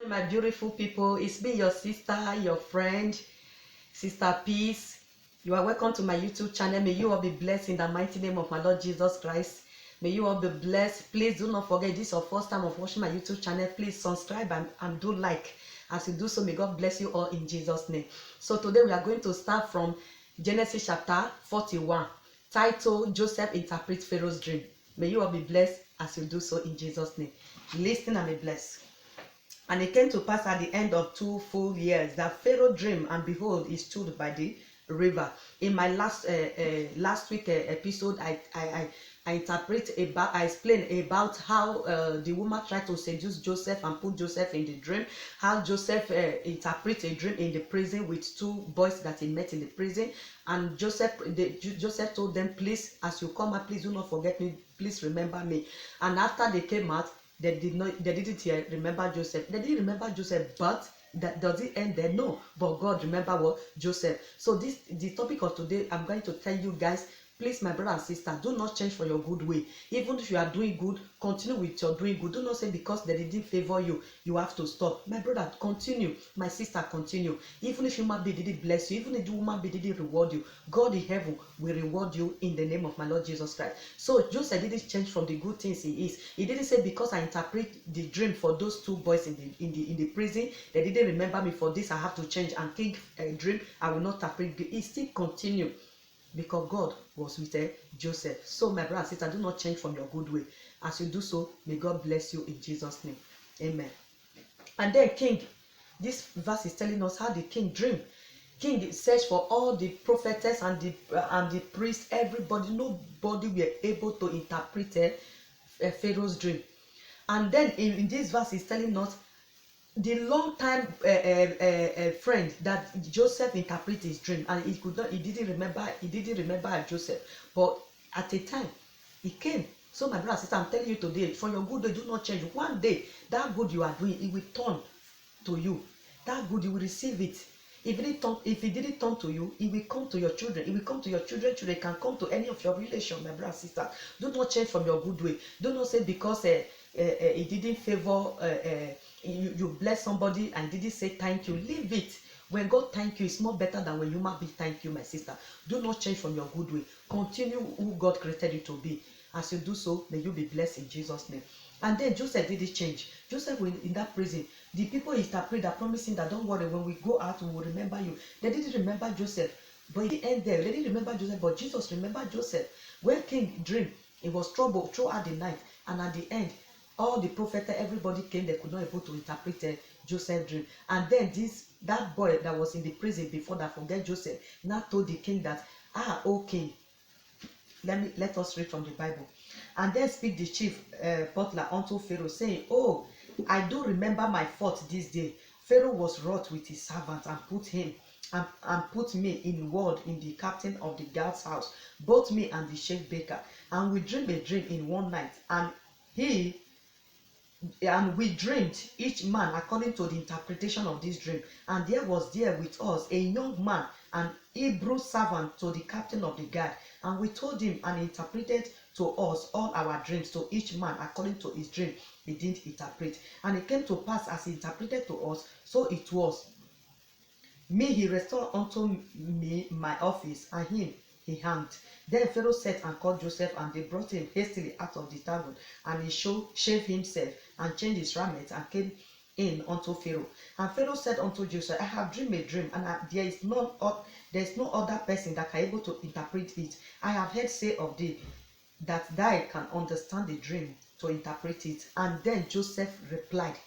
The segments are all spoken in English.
My beautiful people, it's me, your sister, your friend, Sister Peace. You are welcome to my YouTube channel. May you all be blessed in the mighty name of my Lord Jesus Christ. May you all be blessed. Please do not forget, this is your first time of watching my YouTube channel. Please subscribe and do like. As you do so, may God bless you all in Jesus' name. So today we are going to start from Genesis chapter 41, titled Joseph Interprets Pharaoh's Dream. May you all be blessed as you do so in Jesus' name. Listen and be blessed. And it came to pass at the end of 2 full years that Pharaoh dreamed, and behold, he stood by the river. In my last week episode, I explained about how the woman tried to seduce Joseph and put Joseph in the dream. How Joseph interpreted a dream in the prison with two boys that he met in the prison, and Joseph told them, "Please, as you come out, please do not forget me. Please remember me." And after they came out, they didn't remember Joseph. They didn't remember Joseph, but that does it end there? No. But God remember what? Joseph. So the topic of today, I'm going to tell you guys, please, my brother and sister, do not change for your good way. Even if you are doing good, continue with your doing good. Do not say because they didn't favor you, you have to stop. My brother, continue. My sister, continue. Even if human being didn't bless you, even if the woman being didn't reward you, God in heaven will reward you in the name of my Lord Jesus Christ. So Joseph didn't change from the good things he is. He didn't say because I interpret the dream for those two boys in the prison, they didn't remember me for this, I have to change and think a dream. I will not interpret. He still continue, because God was with Joseph. So my brother and sister, do not change from your good way. As you do so, may God bless you in Jesus' name. Amen. And then this verse is telling us how the king dreamed. King searched for all the prophetess and the priest, everybody. Nobody were able to interpret Pharaoh's dream. And then in this verse is telling us the long time friend that Joseph interpreted his dream, and he didn't remember Joseph, but at a time he came. So my brother and sister, I'm telling you today, for your good, do not change. One day that good you are doing, it will turn to you. That good, you will receive it. If it didn't turn to you, it will come to your children. It will come to your children. It can come to any of your relation, my brother and sister. Do not change from your good way. Do not say because it didn't favor you bless somebody and didn't say thank you. Leave it. When God thank you, it's more better than when human being thank you, my sister. Do not change from your good way. Continue who God created you to be. As you do so, may you be blessed in Jesus' name. And then Joseph didn't change. Joseph was in that prison. The people interpret that, promising that don't worry, when we go out, we will remember you. They didn't remember Joseph. But in the end there, they didn't remember Joseph, but Jesus remembered Joseph. When king dreamed, it was trouble throughout the night. And at the end, all the prophets, everybody came, they could not able to interpret Joseph's dream. And then that boy that was in the prison before that forget Joseph now told the king that, O king, let us read from the Bible. And then speak the chief butler unto Pharaoh, saying, Oh, I do remember my fault this day. Pharaoh was wroth with his servants and put me in ward in the captain of the guard's house, both me and the chief baker. And we dreamed a dream in one night, and we dreamed each man according to the interpretation of this dream. And there was there with us a young man, an Hebrew servant to the captain of the guard, and we told him and interpreted to us all our dreams, to each man according to his dream he didn't interpret. And it came to pass as he interpreted to us, so it was. Me he restored unto me my office, and him he hanged. Then Pharaoh sent and called Joseph, and they brought him hastily out of the tavern, and he shaved himself and changed his raiment and came in unto Pharaoh. And Pharaoh said unto Joseph, I have dreamed a dream, and there is no other person that can able to interpret it. I have heard say of thee that thou can understand the dream to interpret it. And then Joseph replied.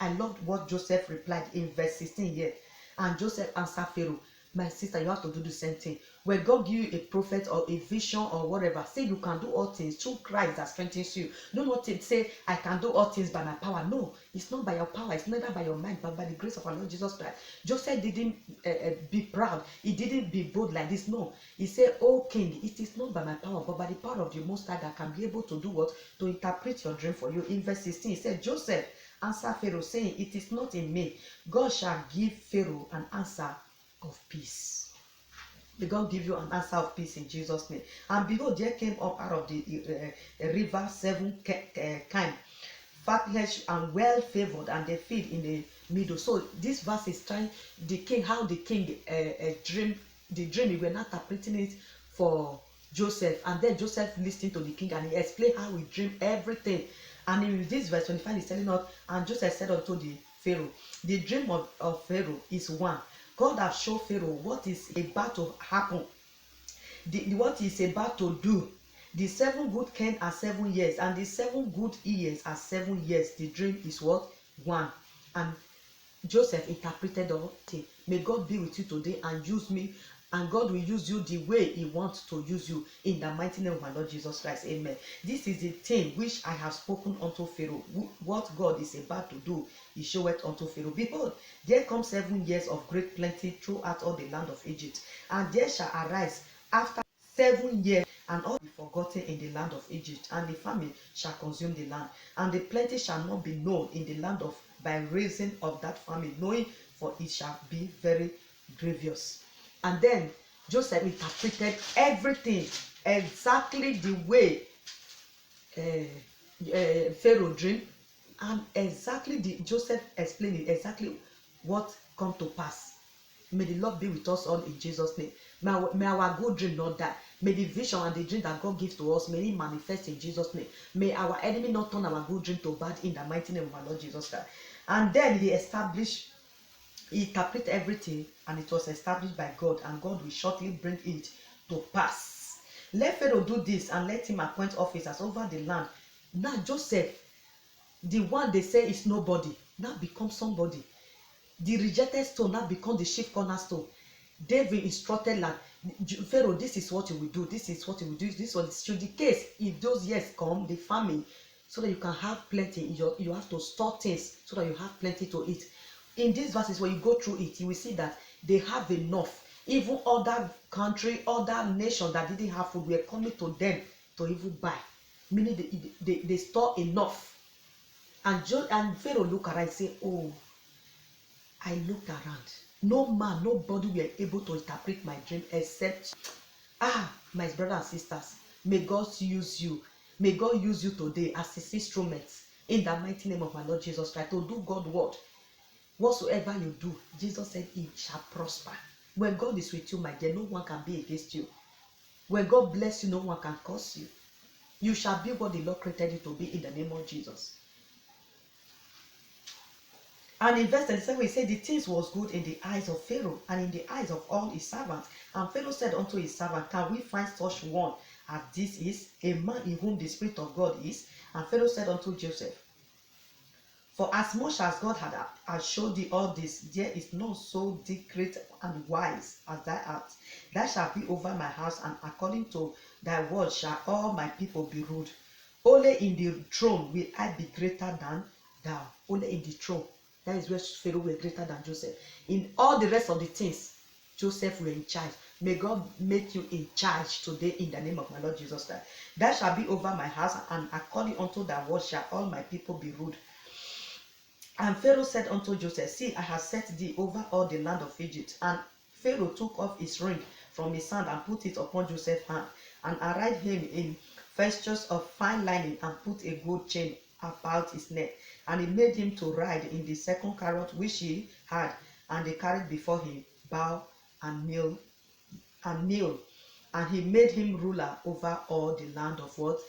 I loved what Joseph replied in verse 16 here. And Joseph answered Pharaoh, my sister, you have to do the same thing. When God give you a prophet or a vision or whatever, say you can do all things through Christ that strengthens you. Do not say, I can do all things by my power. No, it's not by your power. It's neither by your mind, but by the grace of our Lord Jesus Christ. Joseph didn't be proud. He didn't be bold like this. No, he said, oh king, it is not by my power, but by the power of the Most High that can be able to do what? To interpret your dream for you. In verse 16, he said, Joseph answered Pharaoh, saying, it is not in me. God shall give Pharaoh an answer of peace. May God give you an answer of peace in Jesus' name. And behold, there came up out of the river 7 kine, fat-fledged and well-favored, and they feed in the middle. So this verse is trying the king, how the king dream the dream. He were not interpreting it for Joseph, and then Joseph listened to the king and he explained how he dreamed everything. And in this verse 25 is telling us, and Joseph said unto the Pharaoh, the dream of Pharaoh is one. God has shown Pharaoh what is about to happen, what is about to do. The 7 good kings are 7 years, and the 7 good years are 7 years. The dream is what? One. And Joseph interpreted the whole thing. May God be with you today and use me, and God will use you the way He wants to use you, in the mighty name of my Lord Jesus Christ. Amen. This is the thing which I have spoken unto Pharaoh. What God is about to do, He showeth unto Pharaoh. Behold, there come 7 years of great plenty throughout all the land of Egypt, and there shall arise after 7 years, and all be forgotten in the land of Egypt, and the famine shall consume the land, and the plenty shall not be known in the land of by reason of that famine, knowing, for it shall be very grievous. And then Joseph interpreted everything exactly the way Pharaoh dreamed, and exactly Joseph explained it exactly what come to pass. May the Lord be with us all in Jesus' name. May our good dream not die. May the vision and the dream that God gives to us, may it manifest in Jesus' name. May our enemy not turn our good dream to bad, in the mighty name of our Lord Jesus Christ. And then he interpreted everything, and it was established by God, and God will shortly bring it to pass. Let Pharaoh do this, and let him appoint officers over the land. Now Joseph, the one they say is nobody, now becomes somebody. The rejected stone now becomes the chief cornerstone. David instructed like Pharaoh, this is what you will do, this is what you will do, this was should the case if those years come, the famine, so that you can have plenty. You have to store things so that you have plenty to eat. In these verses, when you go through it, you will see that they have enough. Even other country, other nation that didn't have food were coming to them to even buy, meaning they store enough. And Pharaoh look around and say, oh, I looked around. No man, nobody were able to interpret my dream except, my brothers and sisters, may God use you. May God use you today as His instrument, in the mighty name of my Lord Jesus Christ, to do God's word. Whatsoever you do, Jesus said, it shall prosper. When God is with you, my dear, no one can be against you. When God bless you, no one can curse you. You shall be what the Lord created you to be, in the name of Jesus. And in verse 37, he said, the things was good in the eyes of Pharaoh, and in the eyes of all his servants. And Pharaoh said unto his servant, can we find such one as this is, a man in whom the Spirit of God is? And Pharaoh said unto Joseph, for as much as God had showed thee all this, there is none so secret and wise as thou art. Thou shalt be over my house, and according to thy word shall all my people be ruled. Only in the throne will I be greater than thou. Only in the throne. That is where Pharaoh were greater than Joseph. In all the rest of the things, Joseph were in charge. May God make you in charge today, in the name of my Lord Jesus Christ. Thou shalt be over my house, and according unto thy word shall all my people be ruled. And Pharaoh said unto Joseph, see, I have set thee over all the land of Egypt. And Pharaoh took off his ring from his hand and put it upon Joseph's hand, and arrayed him in vestures of fine linen, and put a gold chain about his neck. And he made him to ride in the second chariot which he had, and they carried before him bow and kneel. And he made him ruler over all the land of what?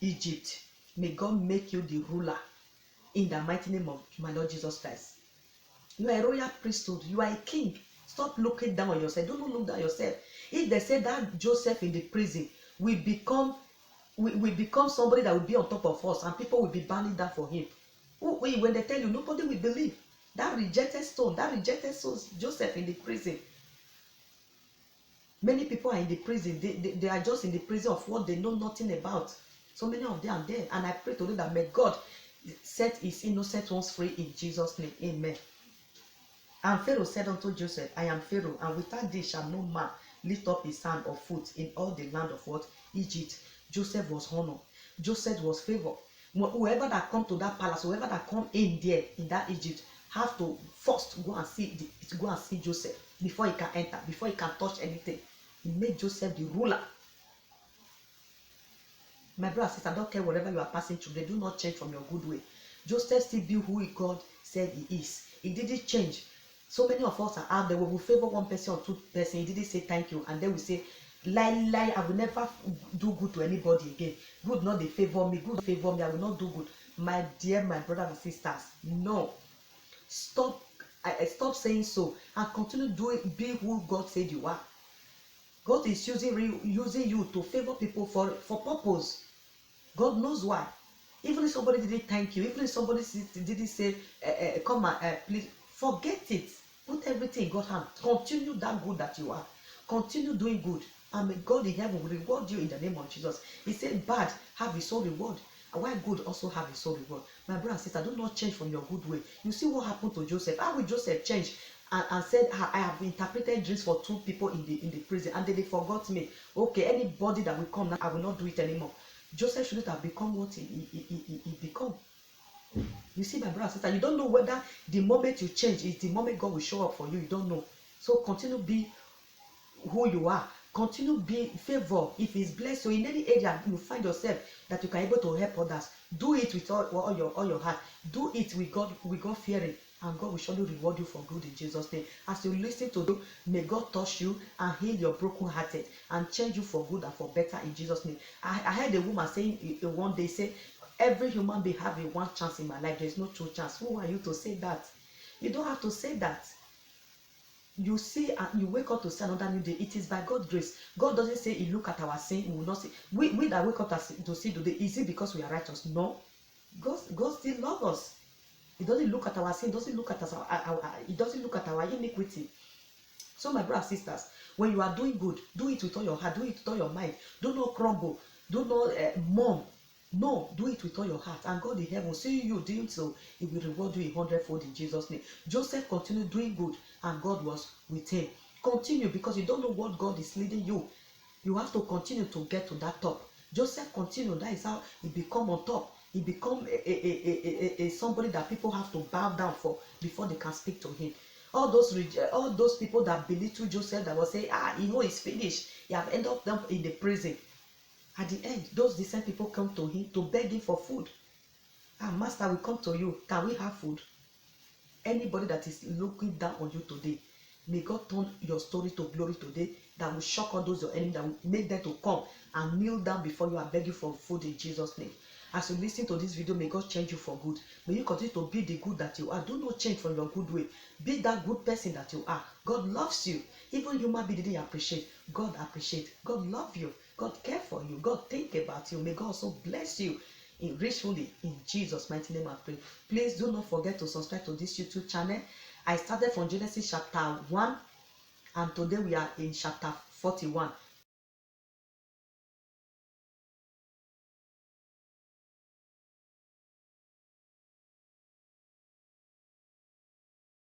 Egypt. May God make you the ruler, in the mighty name of my Lord Jesus Christ. You are a royal priesthood. You are a king. Stop looking down on yourself. Don't look down on yourself. If they say that Joseph in the prison will become somebody that will be on top of us, and people will be bowing down for him, when they tell you, nobody will believe. That rejected stone, Joseph in the prison. Many people are in the prison. They are just in the prison of what they know nothing about. So many of them are there. And I pray today that may God set his innocent ones free, in Jesus' name. Amen. And Pharaoh said unto Joseph, I am Pharaoh, and without thee shall no man lift up his hand or foot in all the land of what? Egypt. Joseph was honored. Joseph was favored. Whoever that come to that palace, whoever that come in there, in that Egypt, have to first go and see Joseph before he can enter, before he can touch anything. He made Joseph the ruler. My brother, sister, I don't care whatever you are passing through. They do not change from your good way. Joseph still be who God said he is. He didn't change. So many of us are out there. We will favor one person or two person. He didn't say thank you, and then we say, lie, I will never do good to anybody again. Good not they favor me. Good favor me. I will not do good. My dear, my brothers and sisters, no. Stop. Stop saying so and continue doing. Be who God said you are. God is using you to favor people for purpose. God knows why. Even if somebody didn't thank you, even if somebody didn't say, come and please, forget it. Put everything in God's hand. Continue that good that you are. Continue doing good. And may God in heaven will reward you in the name of Jesus. He said, bad have his own reward. And why good also have his own reward. My brother and sister, do not change from your good way. You see what happened to Joseph. How will Joseph change and said, I have interpreted dreams for 2 people in the prison, and they forgot me. Okay, anybody that will come now, I will not do it anymore. Joseph shouldn't have become what he become. You see, my brother and sister, you don't know whether the moment you change is the moment God will show up for you. You don't know. So continue be who you are. Continue be favor. If He's blessed you in any area you find yourself that you can able to help others, do it with all your heart. Do it with God fearing, and God will surely reward you for good in Jesus' name. As you listen to them, may God touch you and heal your broken hearted and change you for good and for better in Jesus' name. I heard a woman saying one day, say, every human being have a one chance in my life. There is no two chance. Who are you to say that? You don't have to say that. You see, and you wake up to see another new day. It is by God's grace. God doesn't say He look at our sin. We will not see. We that wake up to see today, is it because we are righteous? No. God still loves us. He doesn't look at our sin. Doesn't look at us. He doesn't look at our iniquity. So, my brothers and sisters, when you are doing good, do it with all your heart. Do it with all your mind. Do not crumble. Do not mourn. No, do it with all your heart, and God in heaven see you doing so. He will reward you 100-fold in Jesus' name. Joseph continued doing good, and God was with him. Continue, because you don't know what God is leading you. You have to continue to get to that top. Joseph continued. That is how he become on top. He become a somebody that people have to bow down for before they can speak to him. All those people that belittle Joseph, that will say, it's finished. He have ended up them in the prison. At the end, those decent people come to him to beg him for food. Master, we come to you. Can we have food? Anybody that is looking down on you today, may God turn your story to glory today, that will shock all those your enemies, that will make them to come and kneel down before you and beg you for food in Jesus' name. As you listen to this video, may God change you for good. May you continue to be the good that you are. Do not change from your good way. Be that good person that you are. God loves you. Even human being didn't appreciate. God appreciate. God love you. God care for you. God think about you. May God also bless you richly in Jesus' mighty name. I pray. Please do not forget to subscribe to this YouTube channel. I started from Genesis chapter 1, and today we are in chapter 41.